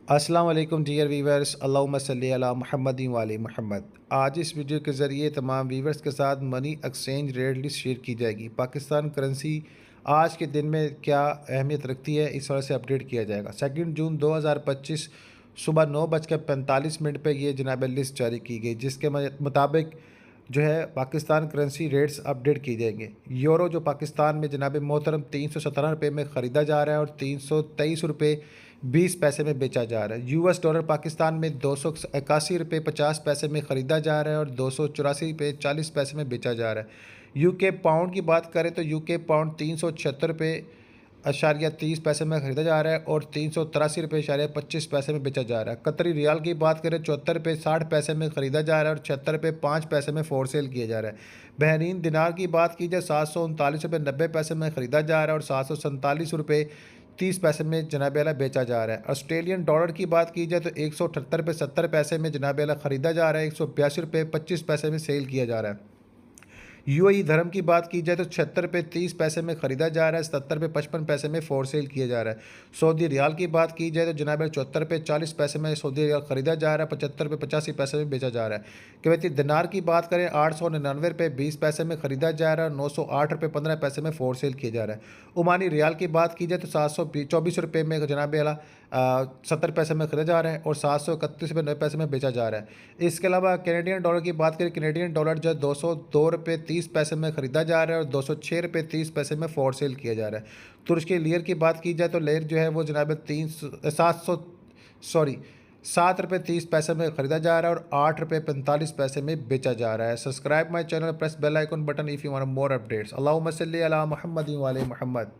अस्सलाम वालेकुम dear viewers, अल्लाहुम्मा सल्ली अला मुहम्मदिन व आले मुहम्मद। आज इस वीडियो के ज़रिए तमाम वीवर्स के साथ money exchange rate list share की जाएगी। पाकिस्तान करेंसी आज के दिन में क्या अहमियत रखती है, इस वजह से अपडेट किया जाएगा। 2 जून 2025 सुबह 9:45 पे ये जनाब लिस्ट जारी की गई, जिसके मुताबिक जो है पाकिस्तान करेंसी रेट्स अपडेट किए जाएंगे। यूरो जो पाकिस्तान में जनाब मोहतरम 317 रुपये में ख़रीदा जा रहा है और 323 रुपये 20 पैसे में बेचा जा रहा है। यूएस डॉलर पाकिस्तान में 281 रुपये 50 पैसे में ख़रीदा जा रहा है और 284 रुपये 40 पैसे में बेचा जा रहा है। यूके पाउंड की बात करें तो यूके पाउंड 376 रुपये 30 पैसे में ख़रीदा जा रहा है और 383 रुपये 25 पैसे में बेचा जा रहा है। कतरी रियाल की बात करें 74 रुपये 60 पैसे में ख़रीदा जा रहा है और 76 रुपये 5 पैसे में फोर सेल किया जा रहा है। बहरीन दिनार की बात की जाए 739 रुपये 90 पैसे में ख़रीदा जा रहा है और 747 रुपये 30 पैसे में जनाब आला बेचा जा रहा है। ऑस्ट्रेलियन डॉलर की बात की जाए तो 178 रुपये 70 पैसे में जनाब आला ख़रीदा जा रहा है, 182 रुपये 25 पैसे में सेल किया जा रहा है। यूएई धर्म की बात की जाए तो 76 रुपये 30 पैसे में ख़रीदा जा रहा है, 77 रुपये 55 पैसे में फोर सेल किया जा रहा है। सऊदी रियाल की बात की जाए तो जनाब 74 रुपये 40 पैसे में सऊदी रियाल ख़रीदा जा रहा है, 75 रुपये 85 पैसे में बेचा जा रहा है। कुवैती दिनार की बात करें 899 रुपये 20 पैसे में ख़रीदा जा रहा है, 908 रुपये 15 पैसे में फोर सेल किया जा रहा है। ओमानी रियाल की बात की जाए तो 724 रुपये में जनाब आला 70 पैसे में ख़रीदा जा रहा है और 731 रुपये 90 पैसे में बेचा जा रहा है। इसके अलावा कैनेडियन डॉलर की बात करें, कैनेडियन डॉलर जो 202 रुपये 30 पैसे में ख़रीदा जा रहा है और 206 रुपये 30 पैसे में फोर सेल किया जा रहा है। तुर्क की लीयर की बात की जाए तो लेयर जो है वो जनाब 7 रुपये 30 पैसे में ख़रीदा जा रहा है और 8 रुपये 45 पैसे में बेचा जा रहा है। Subscribe my channel, press bell icon button if you want more updates. अल्लाहुम्मा सल्ली अला मुहम्मदिन व आले मुहम्मद।